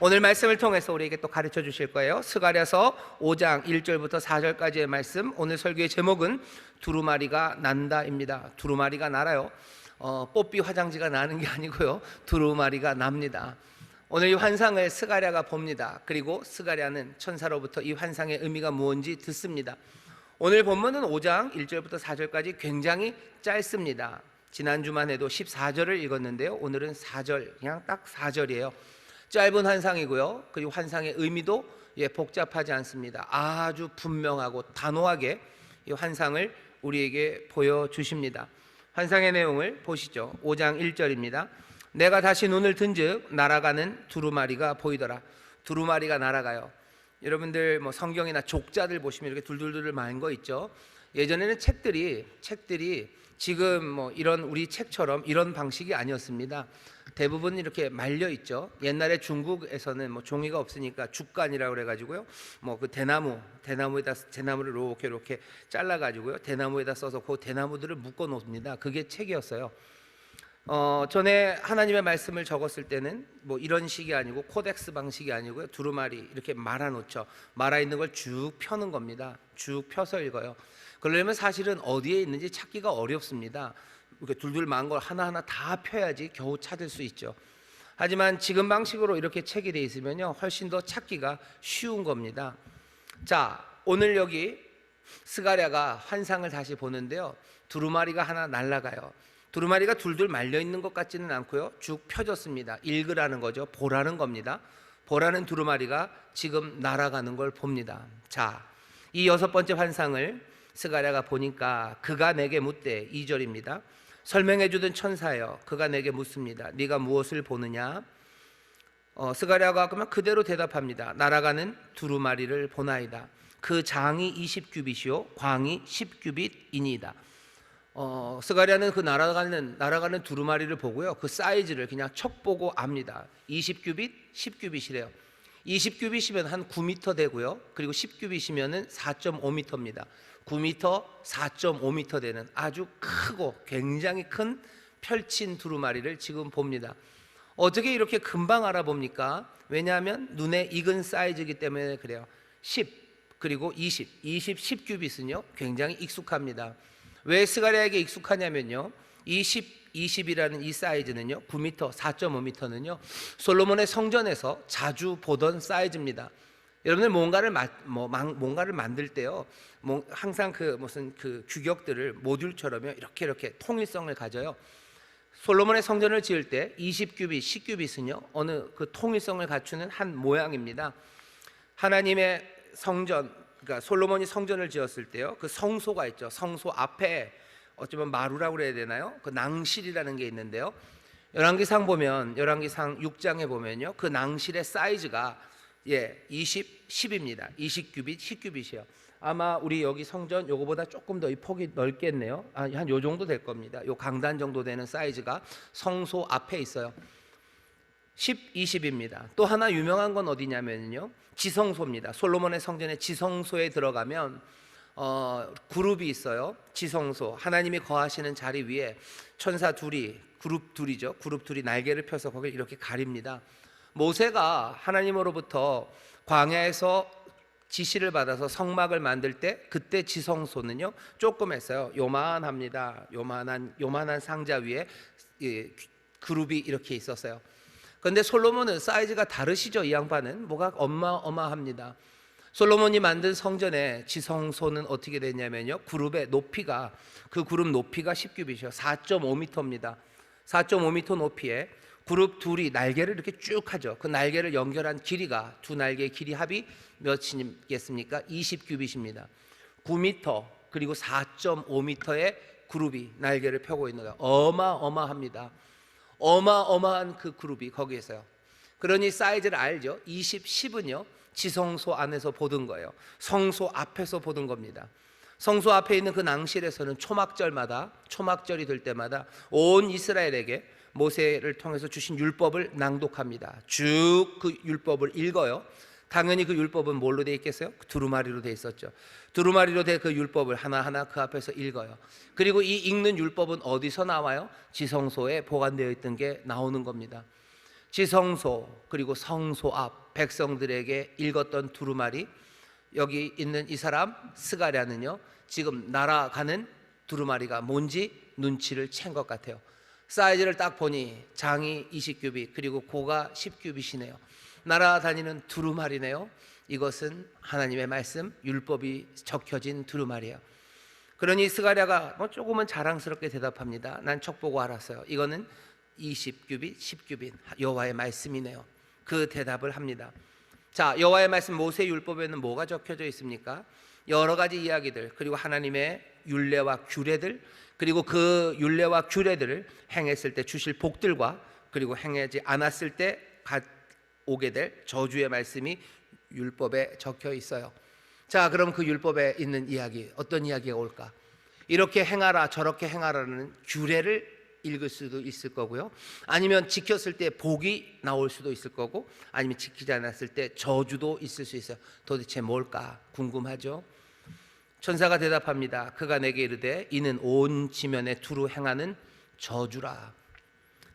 오늘 말씀을 통해서 우리에게 또 가르쳐 주실 거예요. 스가랴서 5장 1절부터 4절까지의 말씀. 오늘 설교의 제목은 두루마리가 난다입니다. 두루마리가 날아요. 뽀삐 화장지가 나는 게 아니고요, 두루마리가 납니다. 오늘 이 환상을 스가랴가 봅니다. 그리고 스가랴는 천사로부터 이 환상의 의미가 무엇인지 듣습니다. 오늘 본문은 5장 1절부터 4절까지 굉장히 짧습니다. 지난주만 해도 14절을 읽었는데요, 오늘은 4절, 그냥 딱 4절이에요. 짧은 환상이고요, 그리고 환상의 의미도 복잡하지 않습니다. 아주 분명하고 단호하게 이 환상을 우리에게 보여주십니다. 환상의 내용을 보시죠. 5장 1절입니다. 내가 다시 눈을 든즉 날아가는 두루마리가 보이더라. 두루마리가 날아가요. 여러분들 성경이나 족자들 보시면 이렇게 둘둘둘 많은 거 있죠. 예전에는 책들이 지금 이런 우리 책처럼 이런 방식이 아니었습니다. 대부분 이렇게 말려 있죠. 옛날에 중국에서는 종이가 없으니까 죽간이라고 그래가지고요, 그 대나무를 이렇게 잘라가지고요, 대나무에다 써서 그 대나무들을 묶어 놓습니다. 그게 책이었어요. 전에 하나님의 말씀을 적었을 때는 이런 식이 아니고 코덱스 방식이 아니고요, 두루마리 이렇게 말아 놓죠. 말아 있는 걸 쭉 펴는 겁니다. 쭉 펴서 읽어요. 그러려면 사실은 어디에 있는지 찾기가 어렵습니다. 이렇게 둘둘 많은 걸 하나하나 다 펴야지 겨우 찾을 수 있죠. 하지만 지금 방식으로 이렇게 책이 돼 있으면요, 훨씬 더 찾기가 쉬운 겁니다. 자, 오늘 여기 스가랴가 환상을 다시 보는데요, 두루마리가 하나 날아가요. 두루마리가 둘둘 말려 있는 것 같지는 않고요, 쭉 펴졌습니다. 읽으라는 거죠. 보라는 겁니다. 보라는 두루마리가 지금 날아가는 걸 봅니다. 자, 이 6번째 환상을 스가랴가 보니까 그가 내게 묻되, 2절입니다. 설명해 주던 천사여, 그가 내게 묻습니다. 네가 무엇을 보느냐? 스가랴가 그러면 그대로 대답합니다. 날아가는 두루마리를 보나이다. 그 장이 20규빗이요 광이 10규빗이니이다. 스가랴는 그 날아가는 두루마리를 보고요, 그 사이즈를 그냥 척 보고 압니다. 20규빗, 10규빗이래요. 20규빗이면 한 9m 되고요, 그리고 10규빗이면 4.5m입니다. 9m, 4.5m 되는 아주 크고 굉장히 큰 펼친 두루마리를 지금 봅니다. 어떻게 이렇게 금방 알아봅니까? 왜냐하면 눈에 익은 사이즈이기 때문에 그래요. 10 그리고 20, 10규빗은요 굉장히 익숙합니다. 왜 스가랴에게 익숙하냐면요, 20이라는 이 사이즈는요, 9m, 4.5m는요 솔로몬의 성전에서 자주 보던 사이즈입니다. 여러분들 뭔가를 만들 때요, 항상 무슨 규격들을 모듈처럼요 이렇게 통일성을 가져요. 솔로몬의 성전을 지을 때 20규빗, 10규빗은요 어느 그 통일성을 갖추는 한 모양입니다. 하나님의 성전, 그러니까 솔로몬이 성전을 지었을 때요, 그 성소가 있죠. 성소 앞에 어쩌면 마루라고 그래야 되나요? 그 낭실이라는 게 있는데요, 열왕기상 6장에 보면요, 그 낭실의 사이즈가 20, 10입니다. 20규빗, 10규빗이요. 아마 우리 여기 성전 요거보다 조금 더 이 폭이 넓겠네요. 한 요 정도 될 겁니다. 요 강단 정도 되는 사이즈가 성소 앞에 있어요. 10, 20입니다. 또 하나 유명한 건 어디냐면요, 지성소입니다. 솔로몬의 성전의 지성소에 들어가면 그룹이 있어요. 지성소, 하나님이 거하시는 자리 위에 천사 둘이, 그룹 둘이 날개를 펴서 거기를 이렇게 가립니다. 모세가 하나님으로부터 광야에서 지시를 받아서 성막을 만들 때 그때 지성소는요 조그맸어요. 요만합니다. 요만한 상자 위에 그룹이 이렇게 있었어요. 그런데 솔로몬은 사이즈가 다르시죠. 이 양반은 뭐가 어마어마합니다. 솔로몬이 만든 성전의 지성소는 어떻게 됐냐면요, 그룹의 높이가, 그 그룹 높이가 10규빗이요 4.5m입니다 4.5m 높이에 그룹 둘이 날개를 이렇게 쭉 하죠. 그 날개를 연결한 길이가, 두 날개의 길이 합이 몇이겠습니까? 20규빗입니다 9m 그리고 4.5m의 그룹이 날개를 펴고 있는 거예요. 어마어마합니다. 어마어마한 그 그룹이 거기에 있어요. 그러니 사이즈를 알죠. 20, 10은요 지성소 안에서 보던 거예요. 성소 앞에서 보던 겁니다. 성소 앞에 있는 그 낭실에서는 초막절이 될 때마다 온 이스라엘에게 모세를 통해서 주신 율법을 낭독합니다. 쭉 그 율법을 읽어요. 당연히 그 율법은 뭘로 되어 있겠어요? 두루마리로 되어 있었죠. 두루마리로 된 그 율법을 하나하나 그 앞에서 읽어요. 그리고 이 읽는 율법은 어디서 나와요? 지성소에 보관되어 있던 게 나오는 겁니다. 지성소 그리고 성소 앞 백성들에게 읽었던 두루마리, 여기 있는 이 사람 스가랴는요 지금 날아가는 두루마리가 뭔지 눈치를 챈 것 같아요. 사이즈를 딱 보니 장이 20규빗 그리고 고가 10규빗이네요. 날아다니는 두루마리네요. 이것은 하나님의 말씀 율법이 적혀진 두루마리예요. 그러니 스가랴가 조금은 자랑스럽게 대답합니다. 난 척 보고 알았어요. 이거는 20규빗 10규빗 여호와의 말씀이네요. 그 대답을 합니다. 자, 여호와의 말씀 모세 율법에는 뭐가 적혀져 있습니까? 여러 가지 이야기들, 그리고 하나님의 율례와 규례들, 그리고 그 율례와 규례들을 행했을 때 주실 복들과 그리고 행하지 않았을 때 오게 될 저주의 말씀이 율법에 적혀 있어요. 자, 그럼 그 율법에 있는 이야기, 어떤 이야기가 올까? 이렇게 행하라 저렇게 행하라는 규례를 읽을 수도 있을 거고요, 아니면 지켰을 때 복이 나올 수도 있을 거고, 아니면 지키지 않았을 때 저주도 있을 수 있어요. 도대체 뭘까 궁금하죠? 천사가 대답합니다. 그가 내게 이르되 이는 온 지면에 두루 행하는 저주라.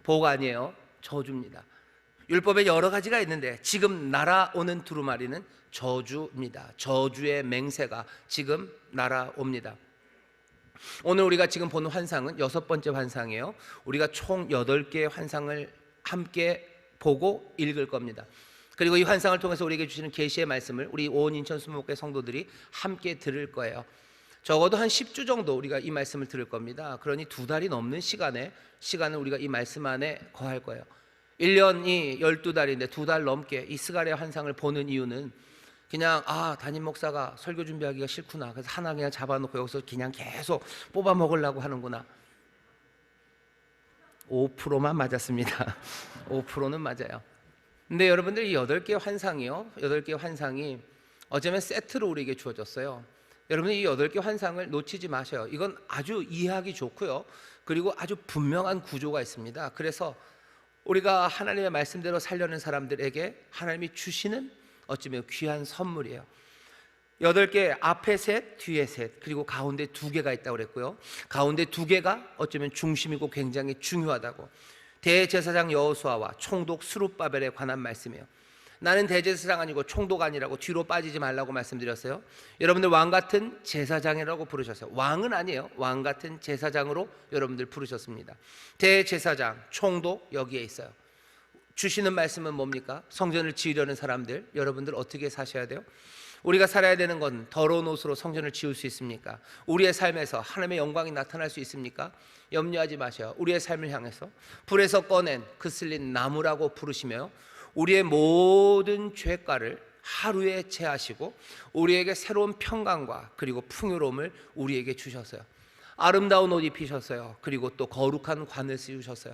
복 아니에요, 저주입니다. 율법에 여러 가지가 있는데 지금 날아오는 두루마리는 저주입니다. 저주의 맹세가 지금 날아옵니다. 오늘 우리가 지금 보는 환상은 6번째 환상이에요. 우리가 총 8개의 환상을 함께 보고 읽을 겁니다. 그리고 이 환상을 통해서 우리에게 주시는 계시의 말씀을 우리 온 인천 수목회 성도들이 함께 들을 거예요. 적어도 한 10주 정도 우리가 이 말씀을 들을 겁니다. 그러니 2달이 넘는 시간을 우리가 이 말씀 안에 거할 거예요. 1년이 12달인데 2달 넘게 이 스가랴 환상을 보는 이유는 그냥 담임 목사가 설교 준비하기가 싫구나, 그래서 하나 그냥 잡아놓고 여기서 그냥 계속 뽑아 먹으려고 하는구나. 5%만 맞았습니다. 5%는 맞아요. 근데 여러분들 이 8개의 환상이요, 8개의 환상이 어쩌면 세트로 우리에게 주어졌어요. 여러분 이 8개 환상을 놓치지 마셔요. 이건 아주 이해하기 좋고요, 그리고 아주 분명한 구조가 있습니다. 그래서 우리가 하나님의 말씀대로 살려는 사람들에게 하나님이 주시는 어쩌면 귀한 선물이에요. 8개, 앞에 셋, 뒤에 셋, 그리고 가운데 2개가 있다고 그랬고요, 가운데 2개가 어쩌면 중심이고 굉장히 중요하다고. 대제사장 여호수아와 총독 스룹바벨에 관한 말씀이에요. 나는 대제사장 아니고 총독 아니라고 뒤로 빠지지 말라고 말씀드렸어요. 여러분들 왕 같은 제사장이라고 부르셨어요. 왕은 아니에요. 왕 같은 제사장으로 여러분들 부르셨습니다. 대제사장, 총독 여기에 있어요. 주시는 말씀은 뭡니까? 성전을 지으려는 사람들, 여러분들 어떻게 사셔야 돼요? 우리가 살아야 되는 건 더러운 옷으로 성전을 지을 수 있습니까? 우리의 삶에서 하나님의 영광이 나타날 수 있습니까? 염려하지 마셔요. 우리의 삶을 향해서 불에서 꺼낸 그 쓸린 나무라고 부르시며 우리의 모든 죄가를 하루에 제하시고 우리에게 새로운 평강과 그리고 풍요로움을 우리에게 주셨어요. 아름다운 옷 입히셨어요. 그리고 또 거룩한 관을 씌우셨어요.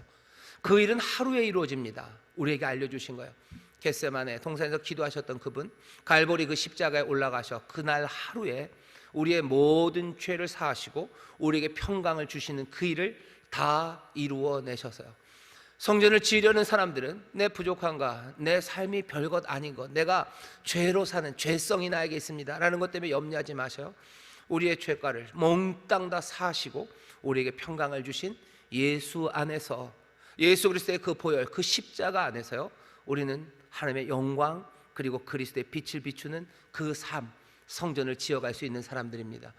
그 일은 하루에 이루어집니다. 우리에게 알려주신 거예요. 겟세마네 동산에서 기도하셨던 그분, 갈보리 그 십자가에 올라가셔 그날 하루에 우리의 모든 죄를 사하시고 우리에게 평강을 주시는 그 일을 다 이루어내셨어요. 성전을 지으려는 사람들은 내 부족한가, 내 삶이 별것 아닌 것, 내가 죄로 사는 죄성이 나에게 있습니다 라는 것 때문에 염려하지 마셔요. 우리의 죄가를 몽땅 다 사하시고 우리에게 평강을 주신 예수 안에서, 예수 그리스도의 그 보혈, 그 십자가 안에서요, 우리는 하나님의 영광 그리고 그리스도의 빛을 비추는 그 삶, 성전을 지어갈 수 있는 사람들입니다.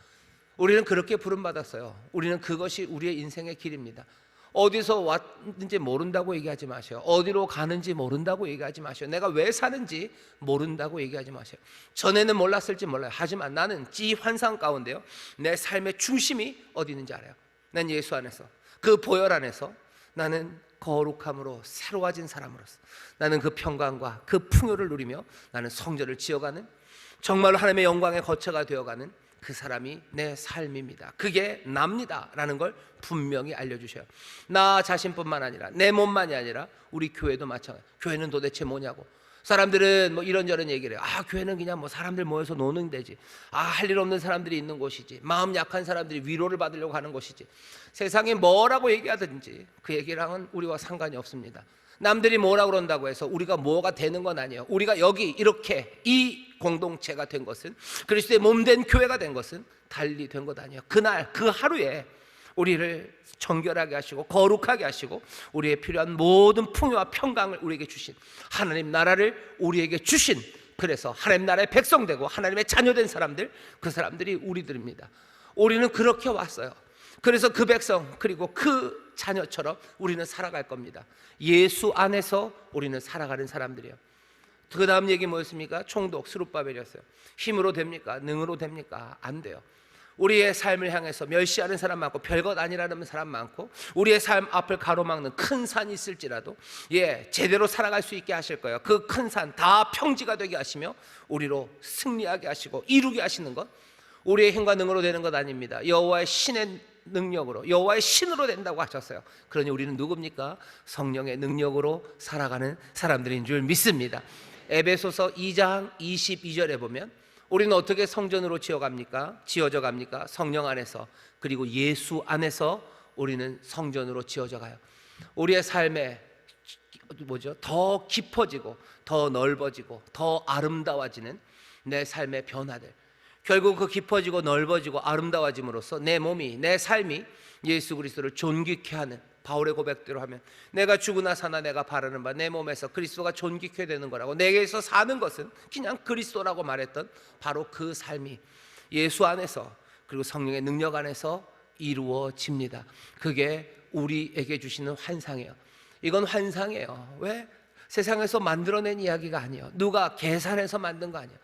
우리는 그렇게 부름받았어요. 우리는 그것이 우리의 인생의 길입니다. 어디서 왔는지 모른다고 얘기하지 마세요. 어디로 가는지 모른다고 얘기하지 마세요. 내가 왜 사는지 모른다고 얘기하지 마세요. 전에는 몰랐을지 몰라요. 하지만 나는 이 환상 가운데요, 내 삶의 중심이 어디 있는지 알아요. 난 예수 안에서, 그 보혈 안에서 나는 거룩함으로 새로워진 사람으로서 나는 그 평강과 그 풍요를 누리며 나는 성전을 지어가는, 정말로 하나님의 영광의 거처가 되어가는 그 사람이 내 삶입니다. 그게 납니다 라는 걸 분명히 알려주셔요. 나 자신뿐만 아니라 내 몸만이 아니라 우리 교회도 마찬가지. 교회는 도대체 뭐냐고. 사람들은 뭐 이런저런 얘기를 해요. 교회는 그냥 뭐 사람들 모여서 노는 데지, 할 일 없는 사람들이 있는 곳이지, 마음 약한 사람들이 위로를 받으려고 하는 곳이지. 세상에 뭐라고 얘기하든지 그 얘기랑은 우리와 상관이 없습니다. 남들이 뭐라고 그런다고 해서 우리가 뭐가 되는 건 아니에요. 우리가 여기 이렇게 이 공동체가 된 것은, 그리스도의 몸된 교회가 된 것은 달리 된 것 아니에요. 그날 그 하루에 우리를 정결하게 하시고 거룩하게 하시고 우리의 필요한 모든 풍요와 평강을 우리에게 주신 하나님 나라를 우리에게 주신, 그래서 하나님 나라의 백성 되고 하나님의 자녀된 사람들, 그 사람들이 우리들입니다. 우리는 그렇게 왔어요. 그래서 그 백성 그리고 그 자녀처럼 우리는 살아갈 겁니다. 예수 안에서 우리는 살아가는 사람들이에요. 그 다음 얘기 뭐였습니까? 총독 스룹바벨이었어요. 힘으로 됩니까? 능으로 됩니까? 안 돼요. 우리의 삶을 향해서 멸시하는 사람 많고 별것 아니라는 사람 많고 우리의 삶 앞을 가로막는 큰 산이 있을지라도 제대로 살아갈 수 있게 하실 거예요. 그 큰 산 다 평지가 되게 하시며 우리로 승리하게 하시고 이루게 하시는 것, 우리의 힘과 능으로 되는 것 아닙니다. 여호와의 신의 능력으로, 여호와의 신으로 된다고 하셨어요. 그러니 우리는 누굽니까? 성령의 능력으로 살아가는 사람들인 줄 믿습니다. 에베소서 2장 22절에 보면 우리는 어떻게 성전으로 지어져 갑니까? 성령 안에서, 그리고 예수 안에서 우리는 성전으로 지어져 가요. 우리의 삶에 더 깊어지고 더 넓어지고 더 아름다워지는 내 삶의 변화들, 결국 그 깊어지고 넓어지고 아름다워짐으로써 내 몸이, 내 삶이 예수 그리스도를 존귀케 하는, 바울의 고백대로 하면 내가 죽으나 사나 내가 바라는 바 내 몸에서 그리스도가 존귀케 되는 거라고, 내게서 사는 것은 그냥 그리스도라고 말했던 바로 그 삶이 예수 안에서 그리고 성령의 능력 안에서 이루어집니다. 그게 우리에게 주시는 환상이에요. 이건 환상이에요. 왜? 세상에서 만들어낸 이야기가 아니에요. 누가 계산해서 만든 거 아니에요.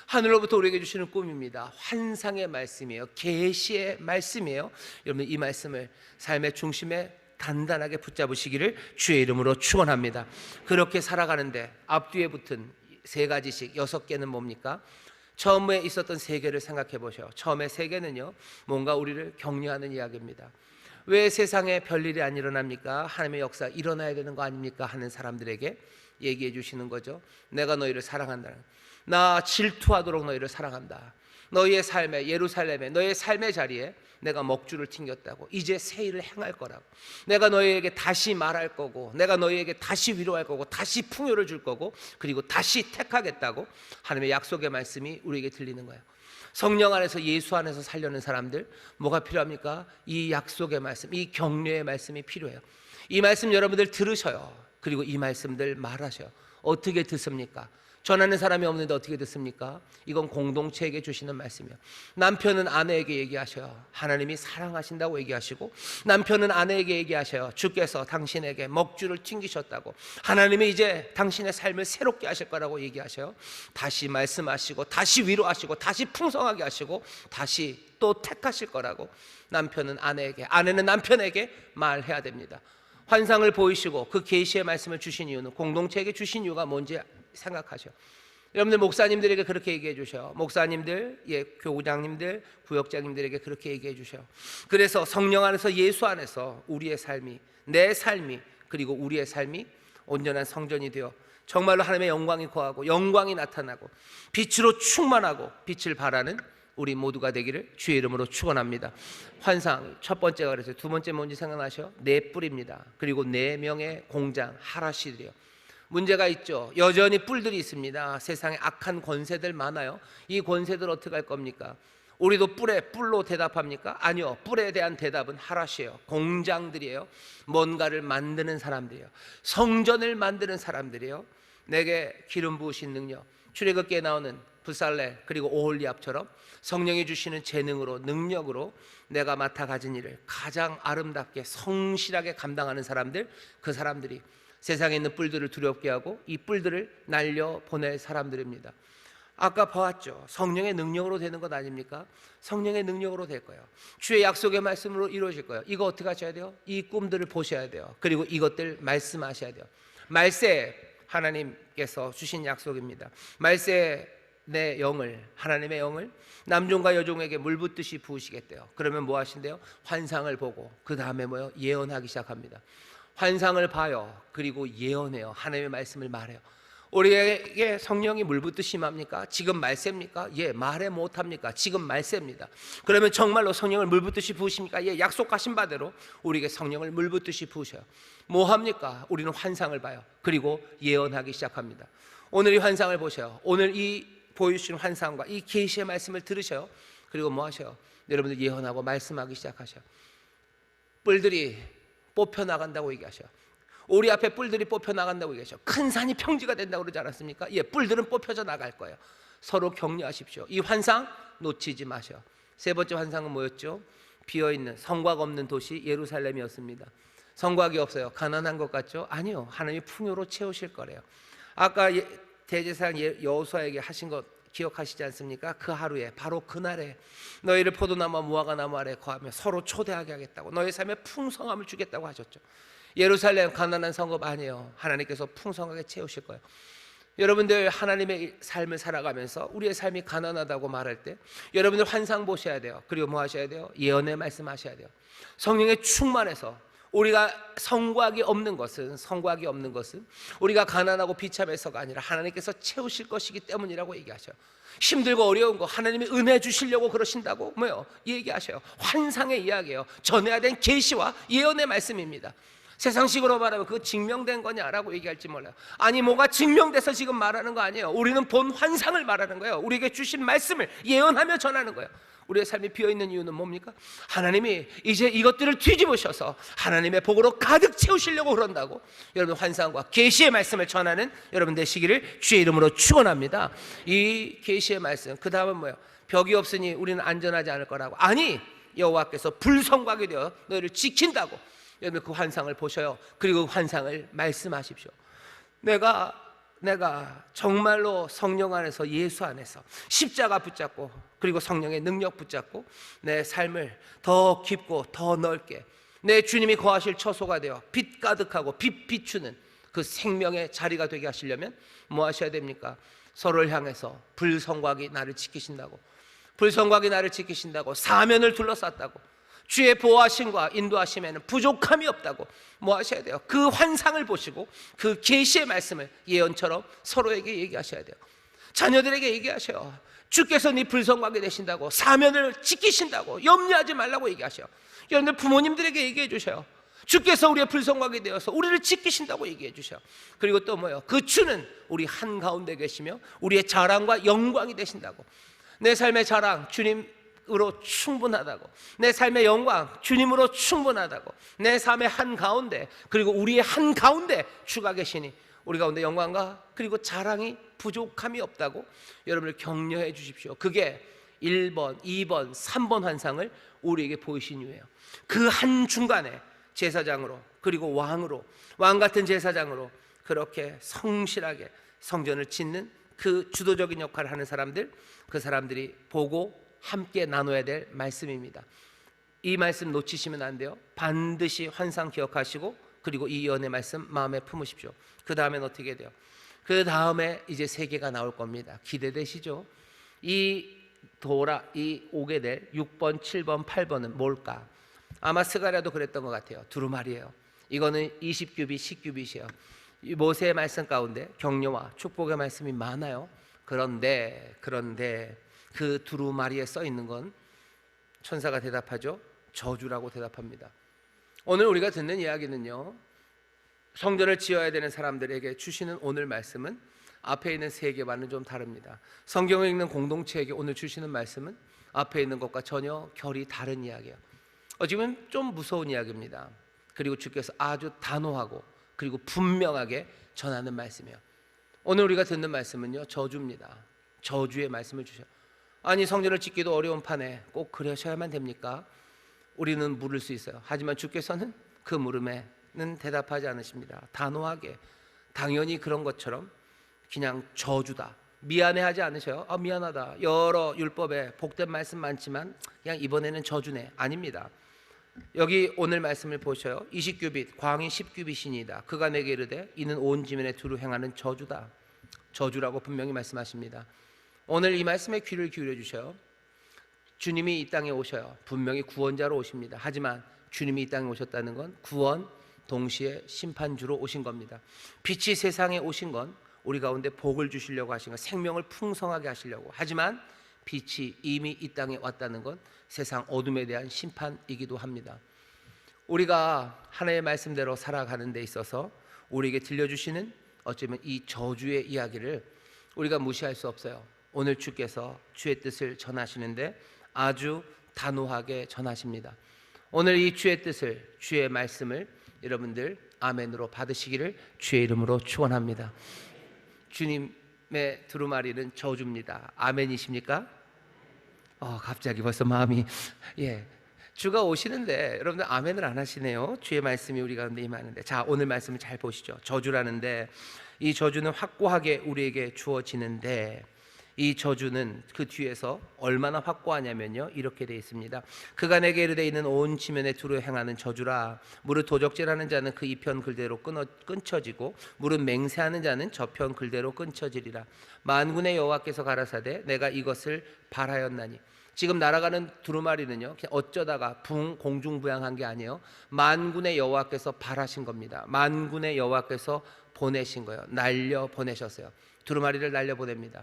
하늘로부터 우리에게 주시는 꿈입니다. 환상의 말씀이에요. 계시의 말씀이에요. 여러분, 이 말씀을 삶의 중심에 단단하게 붙잡으시기를 주의 이름으로 축원합니다. 그렇게 살아가는데 앞뒤에 붙은 3가지씩 6개는 뭡니까? 처음에 있었던 3개를 생각해 보셔요. 처음에 3개는요, 뭔가 우리를 격려하는 이야기입니다. 왜 세상에 별일이 안 일어납니까? 하나님의 역사 일어나야 되는 거 아닙니까? 하는 사람들에게 얘기해 주시는 거죠. 내가 너희를 사랑한다. 나 질투하도록 너희를 사랑한다. 너희의 삶에, 예루살렘에, 너희의 삶의 자리에 내가 먹줄을 튕겼다고. 이제 새 일을 행할 거라고. 내가 너희에게 다시 말할 거고, 내가 너희에게 다시 위로할 거고, 다시 풍요를 줄 거고, 그리고 다시 택하겠다고 하나님의 약속의 말씀이 우리에게 들리는 거예요. 성령 안에서, 예수 안에서 살려는 사람들, 뭐가 필요합니까? 이 약속의 말씀, 이 격려의 말씀이 필요해요. 이 말씀 여러분들 들으셔요. 그리고 이 말씀들 말하셔요. 어떻게 듣습니까? 전하는 사람이 없는데 어떻게 듣습니까? 이건 공동체에게 주시는 말씀이에요. 남편은 아내에게 얘기하셔요. 하나님이 사랑하신다고 얘기하시고, 남편은 아내에게 얘기하셔요. 주께서 당신에게 먹줄을 튕기셨다고, 하나님이 이제 당신의 삶을 새롭게 하실 거라고 얘기하셔요. 다시 말씀하시고, 다시 위로하시고, 다시 풍성하게 하시고, 다시 또 택하실 거라고 남편은 아내에게, 아내는 남편에게 말해야 됩니다. 환상을 보이시고 그 계시의 말씀을 주신 이유는, 공동체에게 주신 이유가 뭔지 생각하셔. 여러분들 목사님들에게 그렇게 얘기해 주셔요. 목사님들, 교구장님들, 구역장님들에게 그렇게 얘기해 주셔요. 그래서 성령 안에서, 예수 안에서 우리의 삶이, 내 삶이, 그리고 우리의 삶이 온전한 성전이 되어 정말로 하나님의 영광이 거하고 영광이 나타나고 빛으로 충만하고 빛을 발하는 우리 모두가 되기를 주의 이름으로 축원합니다. 환상 첫 번째가 그랬어요. 두 번째 뭔지 생각나셔? 네 뿔입니다. 그리고 4명의 공장 하라시들이요. 문제가 있죠. 여전히 뿔들이 있습니다. 세상에 악한 권세들 많아요. 이 권세들 어떻게 할 겁니까? 우리도 뿔로 대답합니까? 아니요. 뿔에 대한 대답은 하라시예요. 공장들이에요. 뭔가를 만드는 사람들이에요. 성전을 만드는 사람들이에요. 내게 기름 부으신 능력, 출애굽기에 나오는 부살렐 그리고 오홀리압처럼 성령이 주시는 재능으로, 능력으로 내가 맡아 가진 일을 가장 아름답게 성실하게 감당하는 사람들, 그 사람들이 세상에 있는 뿔들을 두렵게 하고 이 뿔들을 날려보낼 사람들입니다. 아까 보았죠. 성령의 능력으로 되는 것 아닙니까? 성령의 능력으로 될 거예요. 주의 약속의 말씀으로 이루어질 거예요. 이거 어떻게 하셔야 돼요? 이 꿈들을 보셔야 돼요. 그리고 이것들 말씀하셔야 돼요. 말세, 하나님께서 주신 약속입니다. 말세 내 영을, 하나님의 영을 남종과 여종에게 물 붓듯이 부으시겠대요. 그러면 뭐 하신대요? 환상을 보고 그 다음에 뭐요? 예언하기 시작합니다. 환상을 봐요. 그리고 예언해요. 하나님의 말씀을 말해요. 우리에게 성령이 물 붓듯이 임합니까? 지금 말세입니까? 예, 말해 못합니까? 지금 말세입니다. 그러면 정말로 성령을 물 붓듯이 부으십니까? 예, 약속하신 바대로 우리에게 성령을 물 붓듯이 부으셔요. 뭐 합니까? 우리는 환상을 봐요. 그리고 예언하기 시작합니다. 오늘 이 환상을 보셔요. 오늘 이 보여주신 환상과 이 계시의 말씀을 들으셔요. 그리고 뭐 하셔요? 여러분들 예언하고 말씀하기 시작하셔요. 뿔들이 뽑혀 나간다고 얘기하셔. 우리 앞에 뿔들이 뽑혀 나간다고 얘기하셔. 큰 산이 평지가 된다고 그러지 않았습니까? 예, 뿔들은 뽑혀져 나갈 거예요. 서로 격려하십시오. 이 환상 놓치지 마셔. 세 번째 환상은 뭐였죠? 비어있는 성곽 없는 도시 예루살렘이었습니다. 성곽이 없어요. 가난한 것 같죠? 아니요, 하나님이 풍요로 채우실 거래요. 아까 대제사장 여호수아에게 하신 것 기억하시지 않습니까? 그 하루에, 바로 그날에 너희를 포도나무와 무화과나무 아래 거하며 서로 초대하게 하겠다고, 너희 삶에 풍성함을 주겠다고 하셨죠. 예루살렘 가난한 성읍 아니에요. 하나님께서 풍성하게 채우실 거예요. 여러분들 하나님의 삶을 살아가면서 우리의 삶이 가난하다고 말할 때 여러분들 환상 보셔야 돼요. 그리고 뭐 하셔야 돼요? 예언의 말씀 하셔야 돼요. 성령에 충만해서 우리가 성곽이 없는 것은 우리가 가난하고 비참해서가 아니라 하나님께서 채우실 것이기 때문이라고 얘기하셔요. 힘들고 어려운 거 하나님이 은혜 주시려고 그러신다고 뭐요? 얘기하셔요. 환상의 이야기예요. 전해야 된 계시와 예언의 말씀입니다. 세상식으로 말하면 그거 증명된 거냐라고 얘기할지 몰라요. 아니, 뭐가 증명돼서 지금 말하는 거 아니에요. 우리는 본 환상을 말하는 거예요. 우리에게 주신 말씀을 예언하며 전하는 거예요. 우리의 삶이 비어있는 이유는 뭡니까? 하나님이 이제 이것들을 뒤집으셔서 하나님의 복으로 가득 채우시려고 그런다고 여러분 환상과 계시의 말씀을 전하는 여러분 되시기를 주의 이름으로 축원합니다. 이 계시의 말씀, 그 다음은 뭐예요? 벽이 없으니 우리는 안전하지 않을 거라고. 아니, 여호와께서 불성곽이 되어 너희를 지킨다고. 여러분 그 환상을 보셔요. 그리고 그 환상을 말씀하십시오. 내가 정말로 성령 안에서, 예수 안에서 십자가 붙잡고 그리고 성령의 능력 붙잡고 내 삶을 더 깊고 더 넓게 내 주님이 거하실 처소가 되어 빛 가득하고 빛 비추는 그 생명의 자리가 되게 하시려면 뭐 하셔야 됩니까? 서로를 향해서 불성곽이 나를 지키신다고, 불성곽이 나를 지키신다고, 사면을 둘러쌌다고, 주의 보호하심과 인도하심에는 부족함이 없다고 뭐 하셔야 돼요? 그 환상을 보시고 그 계시의 말씀을 예언처럼 서로에게 얘기하셔야 돼요. 자녀들에게 얘기하셔요. 주께서 네 불성곽이 되신다고, 사면을 지키신다고, 염려하지 말라고 얘기하셔요. 여러분들 부모님들에게 얘기해 주셔요. 주께서 우리의 불성곽이 되어서 우리를 지키신다고 얘기해 주셔요. 그리고 또 뭐예요? 그 주는 우리 한가운데 계시며 우리의 자랑과 영광이 되신다고. 내 삶의 자랑 주님으로 충분하다고, 내 삶의 영광 주님으로 충분하다고, 내 삶의 한가운데 그리고 우리의 한가운데 주가 계시니 우리 가운데 영광과 그리고 자랑이 부족함이 없다고 여러분을 격려해 주십시오. 그게 1번, 2번, 3번 환상을 우리에게 보이신 이유예요. 그 한중간에 제사장으로 그리고 왕으로, 왕 같은 제사장으로 그렇게 성실하게 성전을 짓는 그 주도적인 역할을 하는 사람들, 그 사람들이 보고 함께 나눠야 될 말씀입니다. 이 말씀 놓치시면 안 돼요. 반드시 환상 기억하시고 그리고 이 예언의 말씀 마음에 품으십시오. 그 다음엔 어떻게 돼요? 그 다음에 이제 세계가 나올 겁니다. 기대되시죠? 이 오게 될 6번, 7번, 8번은 뭘까? 아마 스가랴도 그랬던 것 같아요. 두루마리예요. 이거는 20규빗, 10규빗이에요. 이 모세의 말씀 가운데 격려와 축복의 말씀이 많아요. 그런데 그 두루마리에 써 있는 건 천사가 대답하죠. 저주라고 대답합니다. 오늘 우리가 듣는 이야기는요, 성전을 지어야 되는 사람들에게 주시는 오늘 말씀은 앞에 있는 세계와는 좀 다릅니다. 성경을 읽는 공동체에게 오늘 주시는 말씀은 앞에 있는 것과 전혀 결이 다른 이야기예요. 지금 좀 무서운 이야기입니다. 그리고 주께서 아주 단호하고 그리고 분명하게 전하는 말씀이에요. 오늘 우리가 듣는 말씀은요, 저주입니다. 저주의 말씀을 주셔. 아니, 성전을 짓기도 어려운 판에 꼭 그러셔야만 됩니까? 우리는 물을 수 있어요. 하지만 주께서는 그 물음에는 대답하지 않으십니다. 단호하게, 당연히 그런 것처럼 그냥 저주다, 미안해하지 않으셔요. 미안하다, 여러 율법에 복된 말씀 많지만 그냥 이번에는 저주네. 아닙니다. 여기 오늘 말씀을 보셔요. 20규빗, 광이 10규빗이니이다. 그가 내게 이르되 이는 온 지면에 두루 행하는 저주다. 저주라고 분명히 말씀하십니다. 오늘 이 말씀에 귀를 기울여 주셔요. 주님이 이 땅에 오셔요. 분명히 구원자로 오십니다. 하지만 주님이 이 땅에 오셨다는 건 구원 동시에 심판주로 오신 겁니다. 빛이 세상에 오신 건 우리 가운데 복을 주시려고 하신 것, 생명을 풍성하게 하시려고. 하지만 빛이 이미 이 땅에 왔다는 건 세상 어둠에 대한 심판이기도 합니다. 우리가 하나님의 말씀대로 살아가는 데 있어서 우리에게 들려주시는 어쩌면 이 저주의 이야기를 우리가 무시할 수 없어요. 오늘 주께서 주의 뜻을 전하시는데 아주 단호하게 전하십니다. 오늘 이 주의 뜻을, 주의 말씀을 여러분들 아멘으로 받으시기를 주의 이름으로 축원합니다. 주님의 두루마리는 저주입니다. 아멘이십니까? 갑자기 벌써 마음이 주가 오시는데 여러분들 아멘을 안 하시네요. 주의 말씀이 우리 가운데 임하는데, 자, 오늘 말씀을 잘 보시죠. 저주라는데 이 저주는 확고하게 우리에게 주어지는데, 이 저주는 그 뒤에서 얼마나 확고하냐면요, 이렇게 되어 있습니다. 그가 내게 이르되 있는 온 지면에 두루 행하는 저주라. 무릇 도적질하는 자는 그 이편 글대로 끊쳐지고 무릇 맹세하는 자는 저편 글대로 끊쳐지리라. 만군의 여호와께서 가라사대 내가 이것을 바라였나니. 지금 날아가는 두루마리는요, 그냥 어쩌다가 공중부양한 게 아니에요. 만군의 여호와께서 바라신 겁니다. 만군의 여호와께서 보내신 거예요. 날려 보내셨어요. 두루마리를 날려 보냅니다.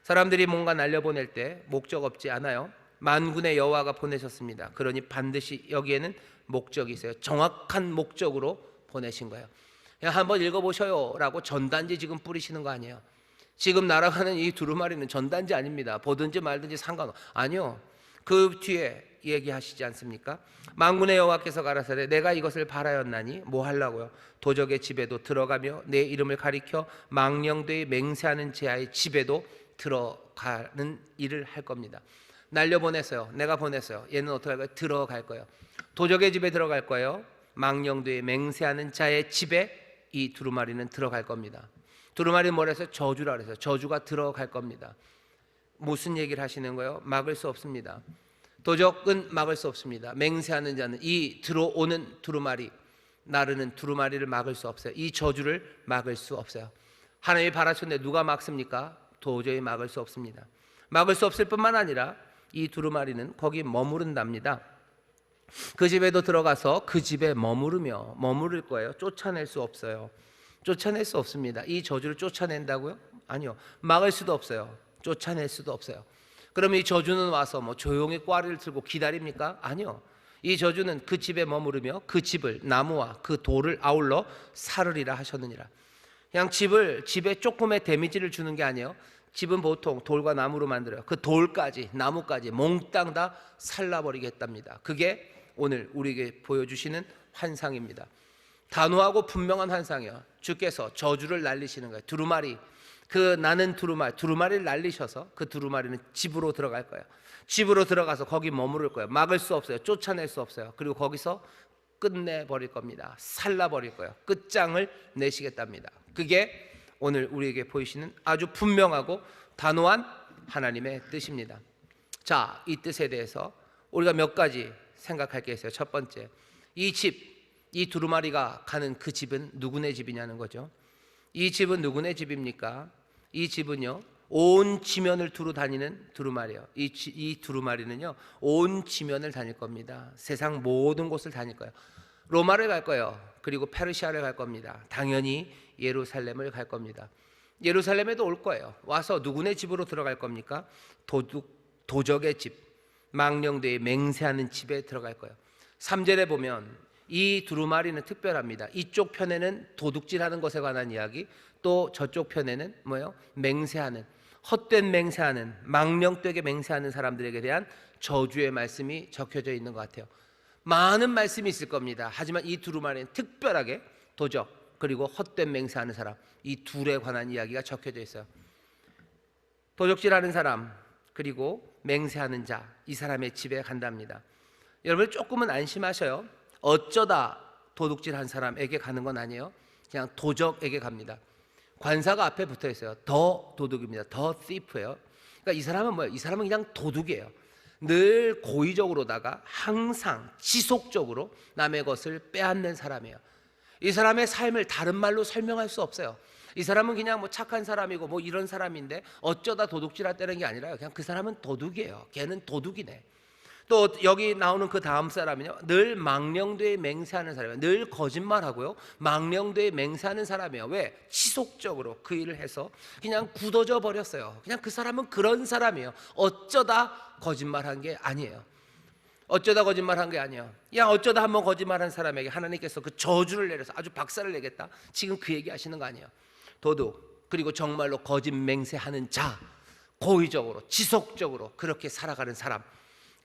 사람들이 뭔가 날려보낼 때 목적 없지 않아요. 만군의 여호와가 보내셨습니다. 그러니 반드시 여기에는 목적이 있어요. 정확한 목적으로 보내신 거예요. 그냥 한번 읽어보셔요 라고 전단지 지금 뿌리시는 거 아니에요. 지금 날아가는 이 두루마리는 전단지 아닙니다. 보든지 말든지 아니요. 그 뒤에 얘기하시지 않습니까? 만군의 여호와께서 가라사대 내가 이것을 바라였나니. 뭐 하려고요? 도적의 집에도 들어가며 내 이름을 가리켜 망령되이 맹세하는 자의 집에도 들어가는 일을 할 겁니다. 날려보냈어요. 내가 보냈어요. 얘는 어떻게 할 거예요? 들어갈 거예요. 도적의 집에 들어갈 거예요. 망령되이 맹세하는 자의 집에 이 두루마리는 들어갈 겁니다. 두루마리는 뭐라 했어요? 저주라 그랬어요. 저주가 들어갈 겁니다. 무슨 얘기를 하시는 거예요? 막을 수 없습니다. 도적은 막을 수 없습니다. 맹세하는 자는, 이 들어오는 두루마리, 나르는 두루마리를 막을 수 없어요. 이 저주를 막을 수 없어요. 하나님이 바라셨는데 누가 막습니까? 도저히 막을 수 없습니다. 막을 수 없을 뿐만 아니라 이 두루마리는 거기 머무른답니다. 그 집에도 들어가서 그 집에 머무를 거예요. 쫓아낼 수 없어요. 쫓아낼 수 없습니다. 이 저주를 쫓아낸다고요? 아니요. 막을 수도 없어요. 쫓아낼 수도 없어요. 그러면 이 저주는 와서 조용히 꽈리를 들고 기다립니까? 아니요. 이 저주는 그 집에 머무르며 그 집을, 나무와 그 돌을 아울러 사르리라 하셨느니라. 그냥 집에 조금의 데미지를 주는 게 아니에요. 집은 보통 돌과 나무로 만들어요. 그 돌까지, 나무까지 몽땅 다 살라버리겠답니다. 그게 오늘 우리에게 보여주시는 환상입니다. 단호하고 분명한 환상이에요. 주께서 저주를 날리시는 거예요. 두루마리, 나는 두루마리를 날리셔서 그 두루마리는 집으로 들어갈 거예요. 집으로 들어가서 거기 머무를 거예요. 막을 수 없어요. 쫓아낼 수 없어요. 그리고 거기서 끝내버릴 겁니다. 살라버릴 거예요. 끝장을 내시겠답니다. 그게 오늘 우리에게 보이시는 아주 분명하고 단호한 하나님의 뜻입니다. 자, 이 뜻에 대해서 우리가 몇 가지 생각할 게 있어요. 첫 번째, 이 두루마리가 가는 그 집은 누구네 집이냐는 거죠. 이 집은 누구네 집입니까? 이 집은요, 온 지면을 두루 다니는 두루마리예요. 이 두루마리는요, 온 지면을 다닐 겁니다. 세상 모든 곳을 다닐 거예요. 로마를 갈 거예요. 그리고 페르시아를 갈 겁니다. 당연히 예루살렘을 갈 겁니다. 예루살렘에도 올 거예요. 와서 누구네 집으로 들어갈 겁니까? 도적의 집, 망령되이 맹세하는 집에 들어갈 거예요. 3절에 보면 이 두루마리는 특별합니다. 이쪽 편에는 도둑질하는 것에 관한 이야기, 또 저쪽 편에는 뭐예요? 맹세하는, 헛된 맹세하는, 망령되게 맹세하는 사람들에게 대한 저주의 말씀이 적혀져 있는 것 같아요. 많은 말씀이 있을 겁니다. 하지만 이 두루마리는 특별하게 도적 그리고 헛된 맹세하는 사람, 이 둘에 관한 이야기가 적혀져 있어요. 도적질하는 사람 그리고 맹세하는 자, 이 사람의 집에 간답니다. 여러분 조금은 안심하셔요. 어쩌다 도둑질한 사람에게 가는 건 아니에요. 그냥 도적에게 갑니다. 관사가 앞에 붙어 있어요. 더 도둑입니다. 더 thief예요. 그러니까 이 사람은 뭐예요? 이 사람은 그냥 도둑이에요. 늘 고의적으로다가 항상 지속적으로 남의 것을 빼앗는 사람이에요. 이 사람의 삶을 다른 말로 설명할 수 없어요. 이 사람은 그냥 착한 사람이고 이런 사람인데 어쩌다 도둑질할 때는 게 아니라요. 그냥 그 사람은 도둑이에요. 걔는 도둑이네. 또 여기 나오는 그 다음 사람은요, 늘 망령되이 맹세하는 사람이에요. 늘 거짓말하고요, 망령되이 맹세하는 사람이에요. 왜? 지속적으로 그 일을 해서 그냥 굳어져 버렸어요. 그냥 그 사람은 그런 사람이에요. 어쩌다 거짓말한 게 아니에요. 어쩌다 거짓말한 게 아니에요. 어쩌다 한번 거짓말한 사람에게 하나님께서 그 저주를 내려서 아주 박살을 내겠다, 지금 그 얘기 하시는 거 아니에요. 도둑 그리고 정말로 거짓 맹세하는 자, 고의적으로 지속적으로 그렇게 살아가는 사람,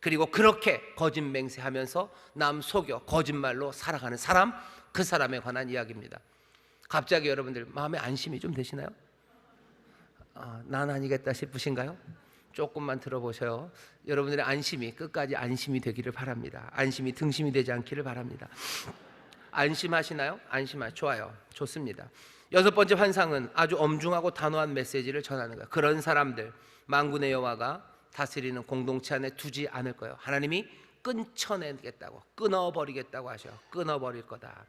그리고 그렇게 거짓 맹세하면서 남 속여 거짓말로 살아가는 사람, 그 사람에 관한 이야기입니다. 갑자기 여러분들 마음에 안심이 좀 되시나요? 난 아니겠다 싶으신가요? 조금만 들어보셔요. 여러분들의 안심이 끝까지 안심이 되기를 바랍니다. 안심이 등심이 되지 않기를 바랍니다. 안심하시나요? 좋아요. 좋습니다. 여섯 번째 환상은 아주 엄중하고 단호한 메시지를 전하는 거예요. 그런 사람들 만군의 여호와가 다스리는 공동체 안에 두지 않을 거예요. 하나님이 끊쳐내겠다고, 끊어버리겠다고 하셔요. 끊어버릴 거다.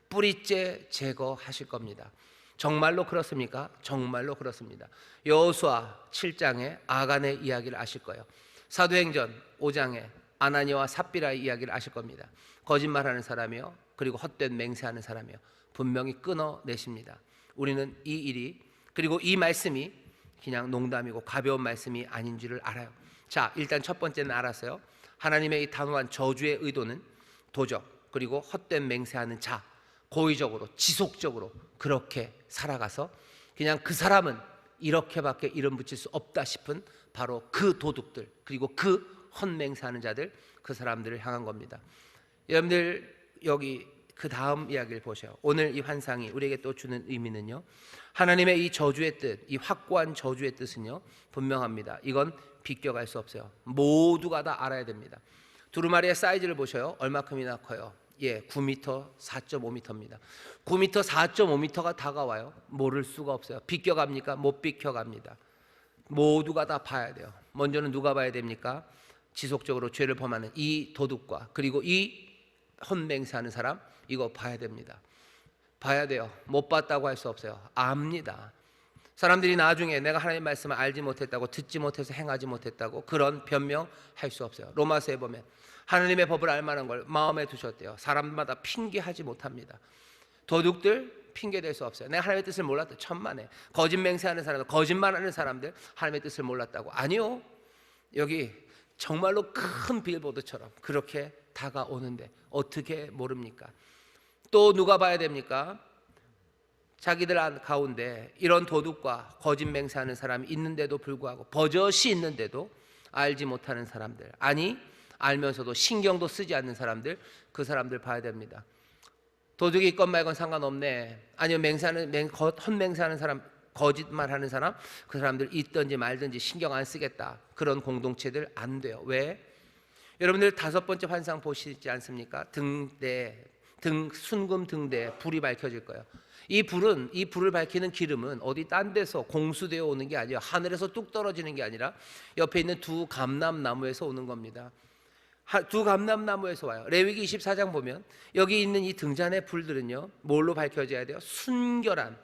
뿌리째 제거하실 겁니다. 정말로 그렇습니까? 정말로 그렇습니다. 여호수아 7장에 아간의 이야기를 아실 거예요. 사도행전 5장에 아나니와 삽비라의 이야기를 아실 겁니다. 거짓말하는 사람이요, 그리고 헛된 맹세하는 사람이요, 분명히 끊어내십니다. 우리는 이 일이, 그리고 이 말씀이 그냥 농담이고 가벼운 말씀이 아닌 줄을 알아요. 자, 일단 첫 번째는 알았어요. 하나님의 이 단호한 저주의 의도는 도적, 그리고 헛된 맹세하는 자, 고의적으로 지속적으로 그렇게 살아가서 그냥 그 사람은 이렇게밖에 이름 붙일 수 없다 싶은 바로 그 도둑들, 그리고 그 헛맹세하는 자들, 그 사람들을 향한 겁니다. 여러분들 여기 그 다음 이야기를 보세요. 오늘 이 환상이 우리에게 또 주는 의미는요, 하나님의 이 저주의 뜻, 이 확고한 저주의 뜻은요 분명합니다. 이건 비껴갈 수 없어요. 모두가 다 알아야 됩니다. 두루마리의 사이즈를 보셔요. 얼마큼이나 커요? 9m, 4.5m입니다. 9m, 4.5m가 다가와요. 모를 수가 없어요. 비껴갑니까? 못 비껴갑니다. 모두가 다 봐야 돼요. 먼저는 누가 봐야 됩니까? 지속적으로 죄를 범하는 이 도둑과, 그리고 이 헛맹세하는 사람, 이거 봐야 됩니다. 봐야 돼요. 못 봤다고 할 수 없어요. 압니다. 사람들이 나중에 내가 하나님의 말씀을 알지 못했다고, 듣지 못해서 행하지 못했다고 그런 변명할 수 없어요. 로마서에 보면 하나님의 법을 알만한 걸 마음에 두셨대요. 사람마다 핑계하지 못합니다. 도둑들 핑계댈 수 없어요. 내가 하나님의 뜻을 몰랐다. 천만에. 거짓 맹세하는 사람들, 거짓말하는 사람들 하나님의 뜻을 몰랐다고. 아니요, 여기 정말로 큰 빌보드처럼 그렇게 다가오는데 어떻게 모릅니까? 또 누가 봐야 됩니까? 자기들 가운데 이런 도둑과 거짓 맹세하는 사람이 있는데도 불구하고, 버젓이 있는데도 알지 못하는 사람들, 아니 알면서도 신경도 쓰지 않는 사람들, 그 사람들 봐야 됩니다. 도둑이 있건 말건 상관없네, 아니면 헛맹세하는 사람, 거짓말하는 사람, 그 사람들 있든지 말든지 신경 안 쓰겠다, 그런 공동체들 안 돼요. 왜? 여러분들 다섯 번째 환상 보시지 않습니까? 순금 등대에 불이 밝혀질 거예요. 이 불을 밝히는 기름은 어디 딴 데서 공수되어 오는 게 아니에요. 하늘에서 뚝 떨어지는 게 아니라 옆에 있는 두 감람나무에서 오는 겁니다. 두 감람나무에서 와요. 레위기 24장 보면 여기 있는 이 등잔의 불들은요 뭘로 밝혀져야 돼요? 순결한,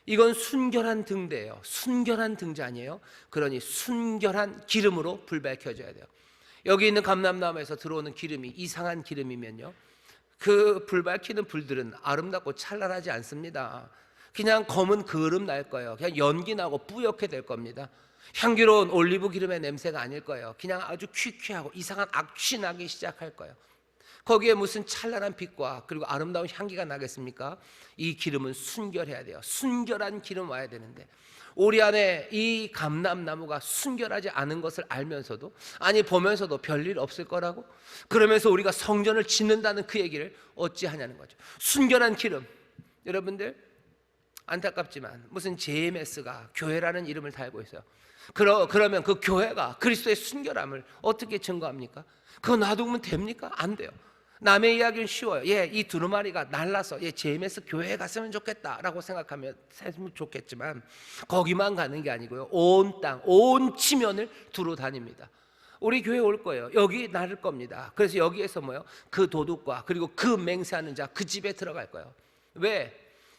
이건 순결한 등대예요. 순결한 등잔이에요. 그러니 순결한 기름으로 불 밝혀져야 돼요. 여기 있는 감람나무에서 들어오는 기름이 이상한 기름이면요, 그 불 밝히는 불들은 아름답고 찬란하지 않습니다. 그냥 검은 그름 날 거예요. 그냥 연기 나고 뿌옇게 될 겁니다. 향기로운 올리브 기름의 냄새가 아닐 거예요. 그냥 아주 퀴퀴하고 이상한 악취 나기 시작할 거예요. 거기에 무슨 찬란한 빛과 그리고 아름다운 향기가 나겠습니까? 이 기름은 순결해야 돼요. 순결한 기름 와야 되는데, 우리 안에 이 감람나무가 순결하지 않은 것을 알면서도, 아니 보면서도 별일 없을 거라고, 그러면서 우리가 성전을 짓는다는 그 얘기를 어찌하냐는 거죠. 순결한 기름. 여러분들 안타깝지만 무슨 JMS가 교회라는 이름을 달고 있어요. 그러면 그 교회가 그리스도의 순결함을 어떻게 증거합니까? 그거 놔두면 됩니까? 안 돼요. 남의 이야기는 쉬워요. 이 두루마리가 날라서 JMS 교회에 갔으면 좋겠다라고 생각하면 좋겠지만, 거기만 가는 게 아니고요, 온 땅, 온 지면을 두루 다닙니다. 우리 교회 올 거예요. 여기 나를 겁니다. 그래서 여기에서 그 도둑과 그리고 그 맹세하는 자, 그 집에 들어갈 거예요. 왜?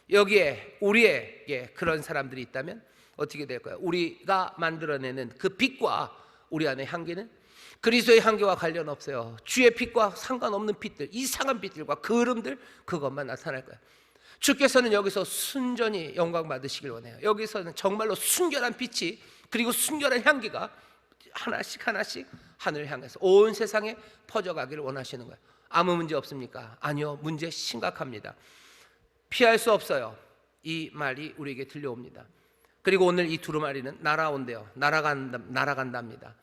여기에 우리의 그런 사람들이 있다면 어떻게 될까요? 우리가 만들어내는 그 빛과 우리 안의 향기는 그리스도의 향기와 관련 없어요. 주의 빛과 상관없는 빛들, 이상한 빛들과 그름들, 그것만 나타날 거예요. 주께서는 여기서 순전히 영광 받으시길 원해요. 여기서는 정말로 순결한 빛이, 그리고 순결한 향기가 하나씩 하늘을 향해서 온 세상에 퍼져가기를 원하시는 거예요. 아무 문제 없습니까? 아니요, 문제 심각합니다. 피할 수 없어요. 이 말이 우리에게 들려옵니다. 그리고 오늘 이 두루마리는 날아온대요. 날아간답니다.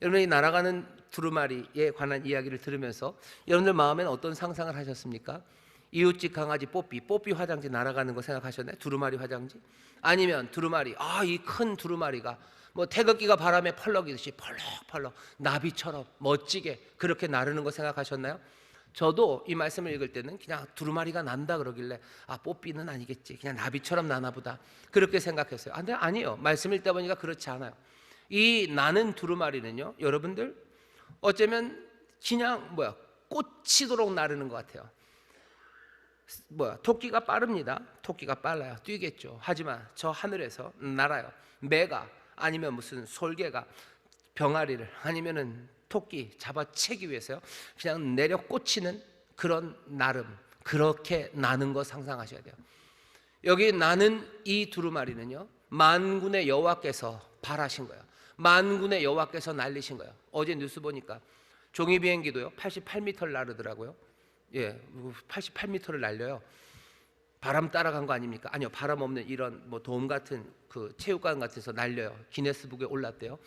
여러분이 날아가는 두루마리에 관한 이야기를 들으면서 여러분들 마음에는 어떤 상상을 하셨습니까? 이웃집 강아지 뽀삐 화장지 날아가는 거 생각하셨나요? 두루마리 화장지? 아니면 두루마리, 이 큰 두루마리가 뭐 태극기가 바람에 펄럭이듯이 펄럭펄럭 나비처럼 멋지게 그렇게 나르는 거 생각하셨나요? 저도 이 말씀을 읽을 때는 그냥 두루마리가 난다 그러길래 뽀삐는 아니겠지, 그냥 나비처럼 나나 보다 그렇게 생각했어요. 근데 아니에요. 말씀 읽다 보니까 그렇지 않아요. 이 나는 두루마리는요, 여러분들 어쩌면 그냥 꽂히도록 나르는 것 같아요. 토끼가 빠릅니다. 토끼가 빨라요. 뛰겠죠. 하지만 저 하늘에서 날아요. 매가 아니면 무슨 솔개가 병아리를 아니면은 토끼 잡아채기 위해서요, 그냥 내려 꽂히는 그런 나름, 그렇게 나는 거 상상하셔야 돼요. 여기 나는 이 두루마리는요, 만군의 여호와께서 발하신 거예요. 만군의 여호와께서 날리신 거예요. 어제 뉴스 보니까 종이 비행기도요 88m를 나르더라고요. 88m를 날려요. 바람 따라간 거 아닙니까? 아니요, 바람 없는 이런 돔 같은 그 체육관 같아서 날려요. 기네스북에 올랐대요.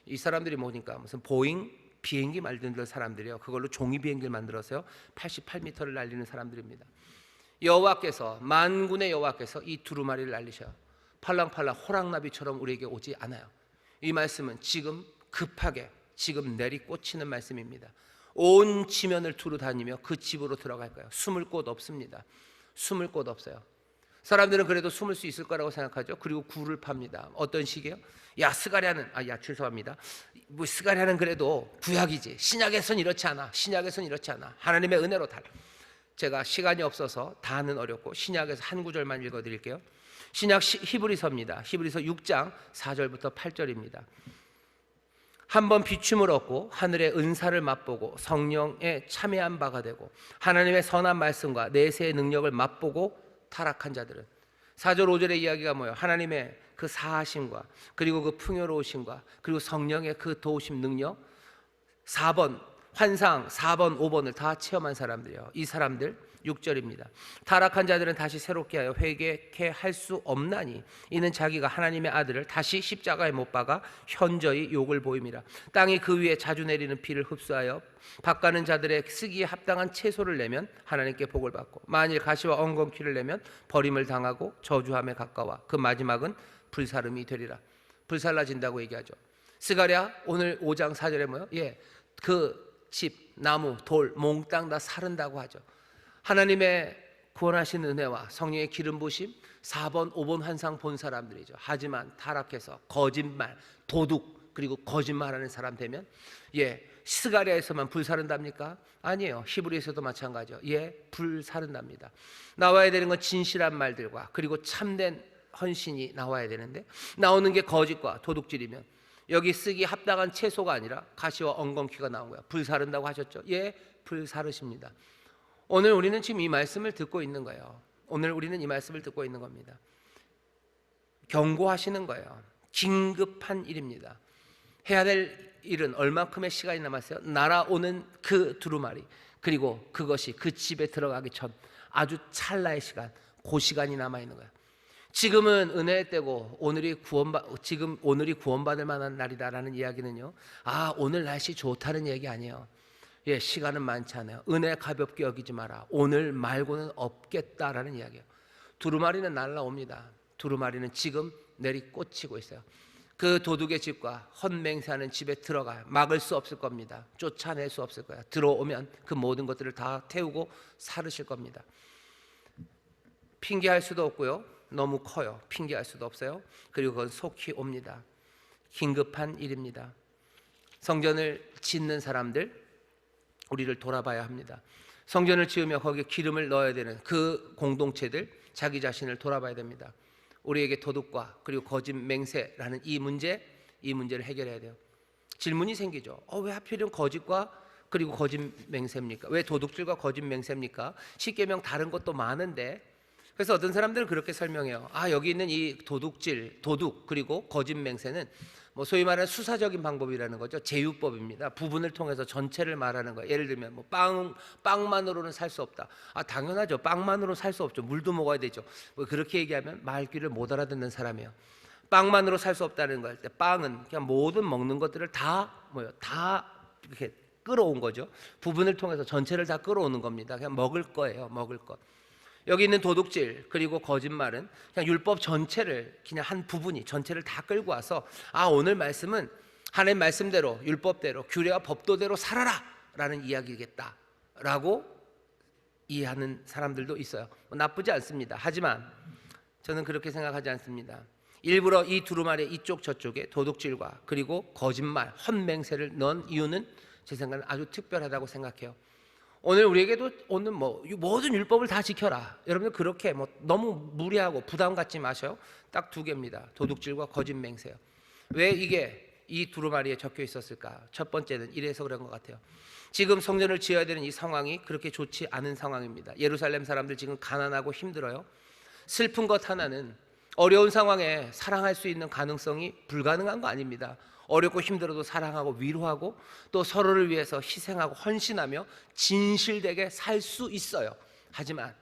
이 사람들이 뭐니까 무슨 보잉 비행기 만드는 사람들이요, 그걸로 종이 비행기를 만들어서요 88m를 날리는 사람들입니다. 여호와께서, 만군의 여호와께서 이 두루마리를 날리셔요. 팔랑팔랑 호랑나비처럼 우리에게 오지 않아요. 이 말씀은 지금 급하게 지금 내리꽂히는 말씀입니다. 온 지면을 두루 다니며 그 집으로 들어갈 거예요. 숨을 곳 없습니다. 숨을 곳 없어요. 사람들은 그래도 숨을 수 있을 거라고 생각하죠. 그리고 굴을 팝니다. 어떤 식이에요? 스가랴는 죄송합니다. 스가랴는 그래도 구약이지, 신약에선 이렇지 않아. 신약에선 이렇지 않아. 하나님의 은혜로 제가 시간이 없어서 다는 어렵고 신약에서 한 구절만 읽어드릴게요. 신약 히브리서입니다. 히브리서 6장 4절부터 8절입니다. 한번 비춤을 얻고 하늘의 은사를 맛보고 성령에 참여한 바가 되고 하나님의 선한 말씀과 내세의 능력을 맛보고 타락한 자들은, 4절 5절의 이야기가 뭐예요? 하나님의 그 사하심과 그리고 그 풍요로우심과 그리고 성령의 그 도우심 능력, 4번 환상 4번 5번을 다 체험한 사람들이에요. 이 사람들 6절입니다. 타락한 자들은 다시 새롭게 하여 회개케 할 수 없나니 이는 자기가 하나님의 아들을 다시 십자가에 못 박아 현저히 욕을 보임이라. 땅이 그 위에 자주 내리는 비를 흡수하여 밭가는 자들의 쓰기에 합당한 채소를 내면 하나님께 복을 받고, 만일 가시와 엉겅퀴를 내면 버림을 당하고 저주함에 가까워 그 마지막은 불사름이 되리라. 불살라진다고 얘기하죠. 스가랴 오늘 5장 4절에 뭐요? 그 집, 나무, 돌, 몽땅 다 사른다고 하죠. 하나님의 구원하신 은혜와 성령의 기름 부심, 4번 5번 환상 본 사람들이죠. 하지만 타락해서 거짓말, 도둑 그리고 거짓말하는 사람 되면 스가랴에서만 불사른답니까? 아니에요. 히브리서도 마찬가지요. 불사른답니다. 나와야 되는 건 진실한 말들과 그리고 참된 헌신이 나와야 되는데, 나오는 게 거짓과 도둑질이면 여기 쓰기 합당한 채소가 아니라 가시와 엉겅퀴가 나온 거야. 불사른다고 하셨죠? 불사르십니다. 오늘 우리는 지금 이 말씀을 듣고 있는 거예요. 오늘 우리는 이 말씀을 듣고 있는 겁니다. 경고하시는 거예요. 긴급한 일입니다. 해야 될 일은 얼마큼의 시간이 남았어요? 날아오는 그 두루마리, 그리고 그것이 그 집에 들어가기 전 아주 찰나의 시간, 그 시간이 남아있는 거예요. 지금은 은혜의 때고 오늘이 구원받을 만한 날이다라는 이야기는요, 오늘 날씨 좋다는 얘기 아니에요. 시간은 많지 않아요. 은혜 가볍게 여기지 마라. 오늘 말고는 없겠다라는 이야기예요. 두루마리는 날라옵니다. 두루마리는 지금 내리꽂히고 있어요. 그 도둑의 집과 헛맹세하는 집에 들어가요. 막을 수 없을 겁니다. 쫓아낼 수 없을 거예요. 들어오면 그 모든 것들을 다 태우고 사르실 겁니다. 핑계할 수도 없고요, 너무 커요. 핑계할 수도 없어요. 그리고 그건 속히 옵니다. 긴급한 일입니다. 성전을 짓는 사람들, 우리를 돌아봐야 합니다. 성전을 지으며 거기에 기름을 넣어야 되는 그 공동체들, 자기 자신을 돌아봐야 됩니다. 우리에게 도둑과 그리고 거짓 맹세라는 이 문제를 해결해야 돼요. 질문이 생기죠. 왜 하필이면 거짓과 그리고 거짓 맹세입니까? 왜 도둑질과 거짓 맹세입니까? 십계명 다른 것도 많은데. 그래서 어떤 사람들은 그렇게 설명해요. 여기 있는 이 도둑 그리고 거짓 맹세는 소위 말하는 수사적인 방법이라는 거죠. 제휴법입니다. 부분을 통해서 전체를 말하는 거예요. 예를 들면 빵만으로는 살 수 없다. 당연하죠. 빵만으로는 살 수 없죠. 물도 먹어야 되죠. 그렇게 얘기하면 말귀를 못 알아듣는 사람이에요. 빵만으로 살 수 없다는 걸 때, 빵은 그냥 모든 먹는 것들을 다 이렇게 끌어온 거죠. 부분을 통해서 전체를 다 끌어오는 겁니다. 그냥 먹을 거예요, 먹을 것. 여기 있는 도둑질 그리고 거짓말은 그냥 율법 전체를, 그냥 한 부분이 전체를 다 끌고 와서, 오늘 말씀은 하나님 말씀대로, 율법대로, 규례와 법도대로 살아라 라는 이야기겠다라고 이해하는 사람들도 있어요. 나쁘지 않습니다. 하지만 저는 그렇게 생각하지 않습니다. 일부러 이 두루마리 이쪽 저쪽에 도둑질과 그리고 거짓말, 헛맹세를 넣은 이유는 제 생각은 아주 특별하다고 생각해요. 오늘 우리에게도 오늘 모든 율법을 다 지켜라. 여러분들 그렇게 너무 무리하고 부담 갖지 마셔요. 딱 두 개입니다. 도둑질과 거짓맹세요. 왜 이게 이 두루마리에 적혀 있었을까? 첫 번째는 이래서 그런 것 같아요. 지금 성전을 지어야 되는 이 상황이 그렇게 좋지 않은 상황입니다. 예루살렘 사람들 지금 가난하고 힘들어요. 슬픈 것 하나는 어려운 상황에 사랑할 수 있는 가능성이 불가능한 거 아닙니다. 어렵고 힘들어도 사랑하고 위로하고 또 서로를 위해서 희생하고 헌신하며 진실되게 살 수 있어요. 하지만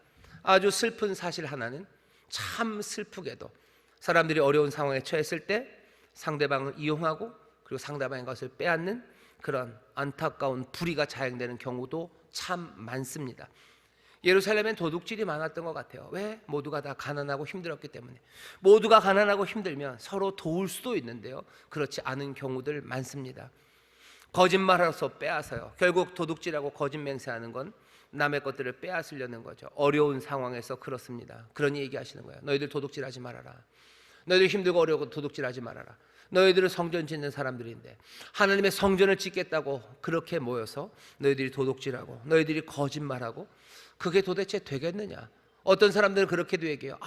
아주 슬픈 사실 하나는, 참 슬프게도 사람들이 어려운 상황에 처했을 때 상대방을 이용하고 그리고 상대방의 것을 빼앗는 그런 안타까운 불의가 자행되는 경우도 참 많습니다. 예루살렘엔 도둑질이 많았던 것 같아요. 왜? 모두가 다 가난하고 힘들었기 때문에. 모두가 가난하고 힘들면 서로 도울 수도 있는데요, 그렇지 않은 경우들 많습니다. 거짓말해서 빼앗아요. 결국 도둑질하고 거짓맹세하는 건 남의 것들을 빼앗으려는 거죠. 어려운 상황에서 그렇습니다. 그러니 얘기하시는 거예요. 너희들 도둑질하지 말아라. 너희들 힘들고 어려워 도둑질하지 말아라. 너희들은 성전 짓는 사람들인데 하나님의 성전을 짓겠다고 그렇게 모여서 너희들이 도둑질하고 너희들이 거짓말하고 그게 도대체 되겠느냐? 어떤 사람들은 그렇게도 얘기해요.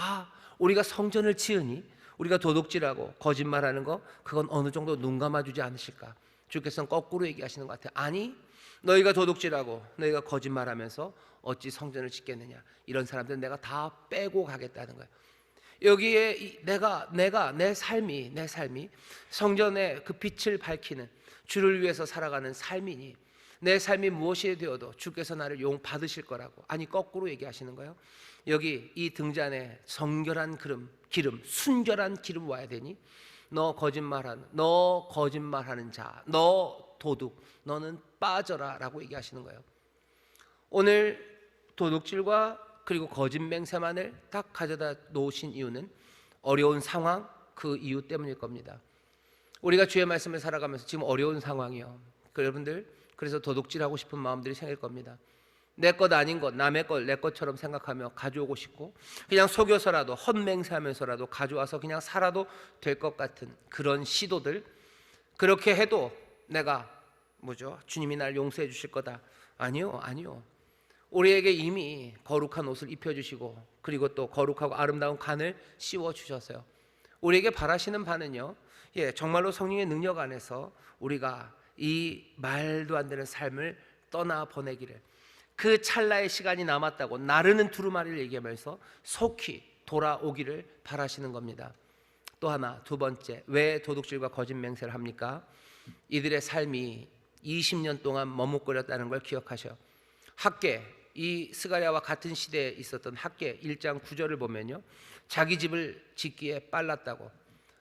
우리가 성전을 지으니 우리가 도둑질하고 거짓말하는 거, 그건 어느 정도 눈 감아주지 않으실까? 주께서는 거꾸로 얘기하시는 것 같아요. 아니, 너희가 도둑질하고 너희가 거짓말하면서 어찌 성전을 짓겠느냐? 이런 사람들은 내가 다 빼고 가겠다는 거예요. 여기에 내 삶이 성전의 그 빛을 밝히는, 주를 위해서 살아가는 삶이니 내 삶이 무엇이 되어도 주께서 나를 용 받으실 거라고. 아니, 거꾸로 얘기하시는 거예요. 여기 이 등잔에 성결한 기름, 순결한 기름 와야 되니 너 거짓말하는 자, 너 도둑, 너는 빠져라 라고 얘기하시는 거예요. 오늘 도둑질과 그리고 거짓맹세만을 딱 가져다 놓으신 이유는 어려운 상황, 그 이유 때문일 겁니다. 우리가 주의 말씀을 살아가면서 지금 어려운 상황이요, 여러분들, 그래서 도둑질하고 싶은 마음들이 생길 겁니다. 내 것 아닌 것, 남의 걸 내 것처럼 생각하며 가져오고 싶고 그냥 속여서라도 헛맹세하면서라도 가져와서 그냥 살아도 될 것 같은 그런 시도들, 그렇게 해도 내가 주님이 날 용서해 주실 거다. 아니요. 우리에게 이미 거룩한 옷을 입혀주시고 그리고 또 거룩하고 아름다운 간을 씌워주셨어요. 우리에게 바라시는 바는요, 정말로 성령의 능력 안에서 우리가 이 말도 안 되는 삶을 떠나보내기를, 그 찰나의 시간이 남았다고 나르는 두루마리를 얘기하면서 속히 돌아오기를 바라시는 겁니다. 또 하나, 두 번째, 왜 도둑질과 거짓맹세를 합니까? 이들의 삶이 20년 동안 머뭇거렸다는 걸 기억하셔. 학계, 이 스가랴와 같은 시대에 있었던 학계 1장 9절을 보면요, 자기 집을 짓기에 빨랐다고.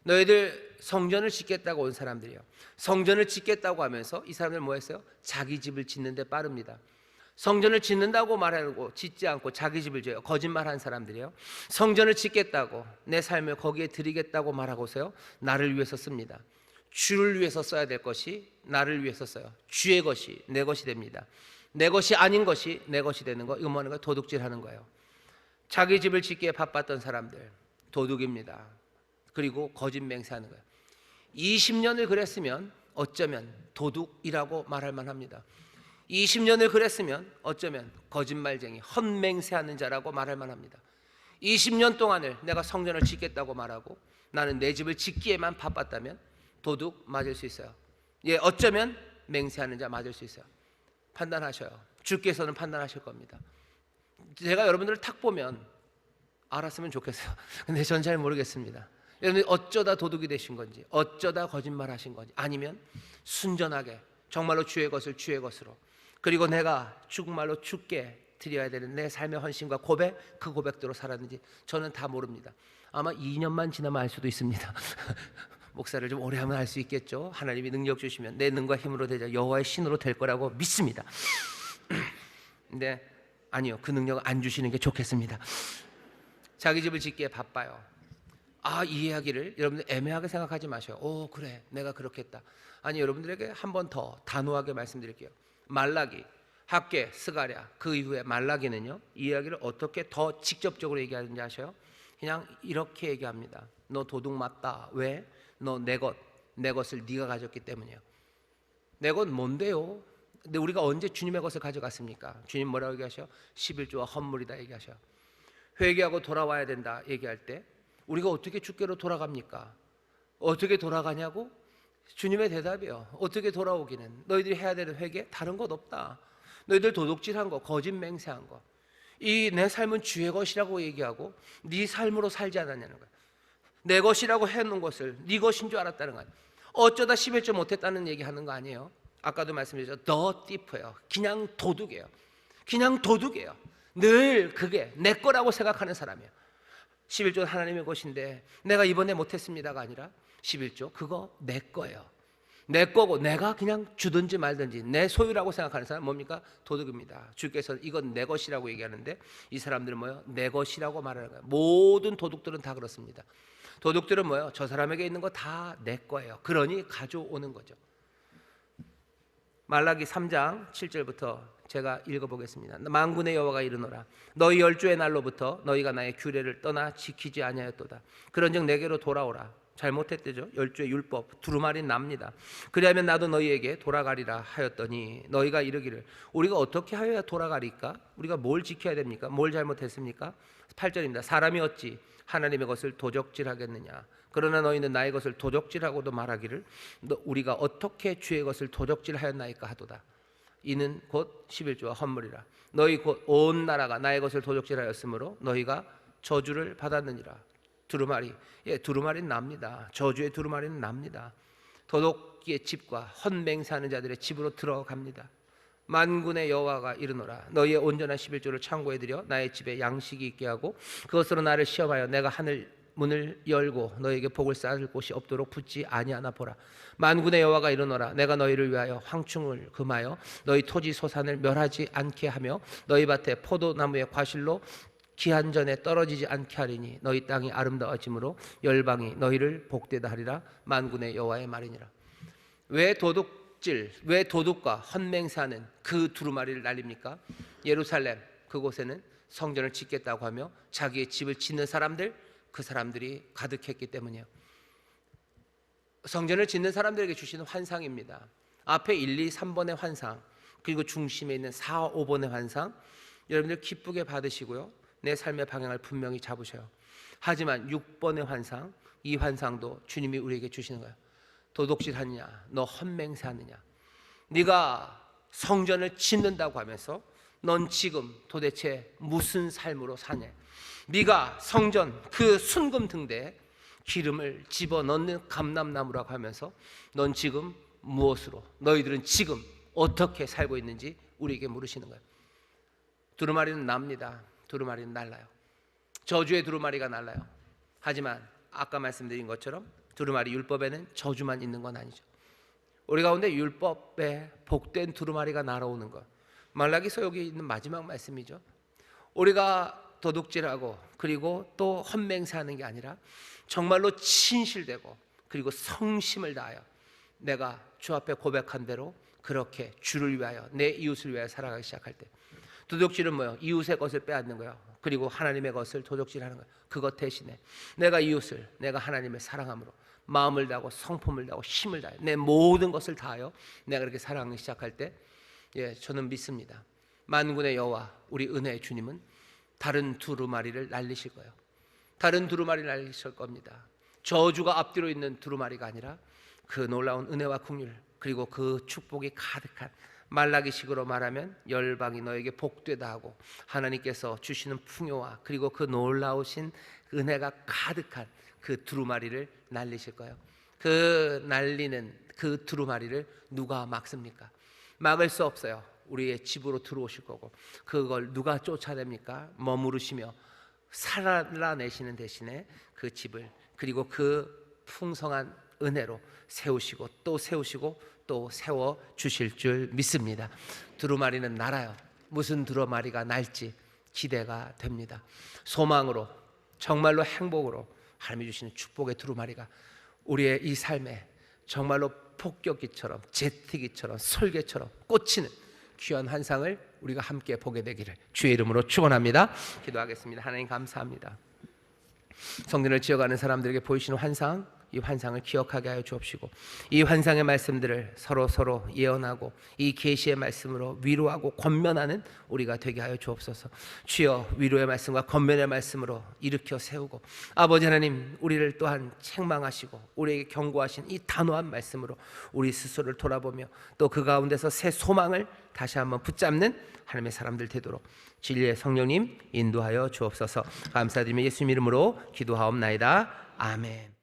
너희들 성전을 짓겠다고 온 사람들이요, 성전을 짓겠다고 하면서 이 사람들 뭐 했어요? 자기 집을 짓는 데 빠릅니다. 성전을 짓는다고 말하고 짓지 않고 자기 집을 지어요. 거짓말한 사람들이요, 성전을 짓겠다고 내 삶을 거기에 드리겠다고 말하고서요, 나를 위해서 씁니다. 주를 위해서 써야 될 것이 나를 위해서 써요. 주의 것이 내 것이 됩니다. 내 것이 아닌 것이 내 것이 되는 거, 이거 뭐하는 거예요? 도둑질하는 거예요. 자기 집을 짓기에 바빴던 사람들, 도둑입니다. 그리고 거짓맹세하는 거예요. 20년을 그랬으면 어쩌면 도둑이라고 말할 만합니다. 20년을 그랬으면 어쩌면 거짓말쟁이, 헛맹세하는 자라고 말할 만합니다. 20년 동안을 내가 성전을 짓겠다고 말하고 나는 내 집을 짓기에만 바빴다면 도둑 맞을 수 있어요. 어쩌면 맹세하는 자 맞을 수 있어요. 판단하셔요. 주께서는 판단하실 겁니다. 제가 여러분들을 탁 보면 알았으면 좋겠어요. 근데 전 잘 모르겠습니다. 여러분들 어쩌다 도둑이 되신 건지, 어쩌다 거짓말하신 건지, 아니면 순전하게 정말로 주의 것을 주의 것으로, 그리고 내가 정말로 주께 드려야 되는 내 삶의 헌신과 고백, 그 고백대로 살았는지 저는 다 모릅니다. 아마 2년만 지나면 알 수도 있습니다. 목사를 좀 오래 하면 알 수 있겠죠. 하나님이 능력 주시면 내 능과 힘으로 되자 여호와의 신으로 될 거라고 믿습니다. 근데 아니요, 그 능력 안 주시는 게 좋겠습니다. 자기 집을 짓기에 바빠요. 이 이야기를 여러분들 애매하게 생각하지 마셔요. 그래, 내가 그렇겠다. 아니, 여러분들에게 한 번 더 단호하게 말씀드릴게요. 말라기, 학개, 스가랴, 그 이후에 말라기는요, 이 이야기를 어떻게 더 직접적으로 얘기하는지 아셔요? 그냥 이렇게 얘기합니다. 너 도둑 맞다. 왜? 너 내 것을 네가 가졌기 때문이에요. 내 것 뭔데요? 근데 우리가 언제 주님의 것을 가져갔습니까? 주님 뭐라고 얘기하셔? 11조와 헌물이다 얘기하셔. 회개하고 돌아와야 된다 얘기할 때 우리가 어떻게 주께로 돌아갑니까? 어떻게 돌아가냐고? 주님의 대답이요. 어떻게 돌아오기는? 너희들이 해야 되는 회개? 다른 것 없다. 너희들 도둑질한 거, 거짓 맹세한 거, 이 내 삶은 주의 것이라고 얘기하고 네 삶으로 살지 않았냐는 거야. 내 것이라고 해놓은 것을 네 것인 줄 알았다는 거야. 어쩌다 11조 못했다는 얘기하는 거 아니에요. 아까도 말씀드렸죠. 더 띠프예요. 그냥 도둑이에요. 그냥 도둑이에요. 늘 그게 내 거라고 생각하는 사람이에요. 11조 하나님의 것인데 내가 이번에 못했습니다가 아니라 11조 그거 내 거예요. 내 거고 내가 그냥 주든지 말든지 내 소유라고 생각하는 사람 뭡니까? 도둑입니다. 주께서 이건 내 것이라고 얘기하는데 이 사람들은 뭐예요? 내 것이라고 말하는 거예요. 모든 도둑들은 다 그렇습니다. 도둑들은 뭐예요? 저 사람에게 있는 거 다 내 거예요. 그러니 가져오는 거죠. 말라기 3장 7절부터 제가 읽어보겠습니다. 만군의 여호와가 이르노라 너희 열조의 날로부터 너희가 나의 규례를 떠나 지키지 아니하였도다. 그런즉 내게로 돌아오라. 잘못했대죠. 열조의 율법 두루마리 납니다. 그리하면 나도 너희에게 돌아가리라 하였더니 너희가 이르기를 우리가 어떻게 하여야 돌아가리까? 우리가 뭘 지켜야 됩니까? 뭘 잘못했습니까? 8절입니다. 사람이 어찌 하나님의 것을 도적질하겠느냐? 그러나 너희는 나의 것을 도적질하고도 말하기를 우리가 어떻게 주의 것을 도적질하였나이까 하도다. 이는 곧 11조와 헌물이라. 너희 곧 온 나라가 나의 것을 도적질하였으므로 너희가 저주를 받았느니라. 두루마리, 두루마리는 납니다. 저주의 두루마리는 납니다. 도둑의 집과 헌맹세하는 자들의 집으로 들어갑니다. 만군의 여호와가 이르노라 너희의 온전한 11조를 창고에 들여 나의 집에 양식이 있게 하고 그것으로 나를 시험하여 내가 하늘 문을 열고 너희에게 복을 쌓을 곳이 없도록 붙지 아니하나 보라. 만군의 여호와가 이르노라 내가 너희를 위하여 황충을 금하여 너희 토지 소산을 멸하지 않게 하며 너희 밭에 포도나무의 과실로 기한 전에 떨어지지 않게 하리니 너희 땅이 아름다워짐으로 열방이 너희를 복되다 하리라. 만군의 여호와의 말이니라. 왜 도둑과 헌맹세하는 그 두루마리를 날립니까? 예루살렘 그곳에는 성전을 짓겠다고 하며 자기의 집을 짓는 사람들, 그 사람들이 가득했기 때문이에요. 성전을 짓는 사람들에게 주시는 환상입니다. 앞에 1, 2, 3번의 환상 그리고 중심에 있는 4, 5번의 환상 여러분들 기쁘게 받으시고요. 내 삶의 방향을 분명히 잡으셔요. 하지만 6번의 환상, 이 환상도 주님이 우리에게 주시는 거예요. 도둑질하느냐, 너 헌맹세하느냐, 네가 성전을 짓는다고 하면서 넌 지금 도대체 무슨 삶으로 사냐? 네가 성전 그 순금 등대에 기름을 집어넣는 감람나무라고 하면서 넌 지금 무엇으로, 너희들은 지금 어떻게 살고 있는지 우리에게 물으시는 거예요. 두루마리는 납니다. 두루마리는 날라요. 저주의 두루마리가 날라요. 하지만 아까 말씀드린 것처럼 두루마리 율법에는 저주만 있는 건 아니죠. 우리 가운데 율법에 복된 두루마리가 날아오는 것, 말라기서 여기 있는 마지막 말씀이죠. 우리가 도둑질하고 그리고 또 헌맹세하는 게 아니라 정말로 진실되고 그리고 성심을 다하여 내가 주 앞에 고백한 대로 그렇게 주를 위하여 내 이웃을 위하여 살아가기 시작할 때, 도둑질은 뭐예요? 이웃의 것을 빼앗는 거예요. 그리고 하나님의 것을 도둑질하는 거예요. 그것 대신에 내가 이웃을, 내가 하나님을 사랑함으로 마음을 다하고 성품을 다하고 힘을 다하여 내 모든 것을 다하여 내가 그렇게 사랑하기 시작할 때, 저는 믿습니다. 만군의 여호와 우리 은혜의 주님은 다른 두루마리를 날리실 거예요. 다른 두루마리를 날리실 겁니다. 저주가 앞뒤로 있는 두루마리가 아니라 그 놀라운 은혜와 긍휼 그리고 그 축복이 가득한, 말라기식으로 말하면 열방이 너에게 복되다 하고 하나님께서 주시는 풍요와 그리고 그 놀라우신 은혜가 가득한 그 두루마리를 날리실 거예요. 그 날리는 그 두루마리를 누가 막습니까? 막을 수 없어요. 우리의 집으로 들어오실 거고, 그걸 누가 쫓아냅니까? 머무르시며 살아내시는 대신에 그 집을, 그리고 그 풍성한 은혜로 세우시고 또 세우시고 또 세워 주실 줄 믿습니다. 두루마리는 날아요. 무슨 두루마리가 날지 기대가 됩니다. 소망으로, 정말로 행복으로 하나님이 주시는 축복의 두루마리가 우리의 이 삶에 정말로 폭격기처럼, 제트기처럼, 설계처럼 꽂히는 귀한 환상을 우리가 함께 보게 되기를 주의 이름으로 축원합니다. 기도하겠습니다. 하나님 감사합니다. 성전을 지어가는 사람들에게 보이시는 환상, 이 환상을 기억하게 하여 주옵시고, 이 환상의 말씀들을 서로 예언하고 이 계시의 말씀으로 위로하고 권면하는 우리가 되게 하여 주옵소서. 주여, 위로의 말씀과 권면의 말씀으로 일으켜 세우고, 아버지 하나님, 우리를 또한 책망하시고 우리에게 경고하신 이 단호한 말씀으로 우리 스스로를 돌아보며 또 그 가운데서 새 소망을 다시 한번 붙잡는 하나님의 사람들 되도록 진리의 성령님 인도하여 주옵소서. 감사드리며 예수님 이름으로 기도하옵나이다. 아멘.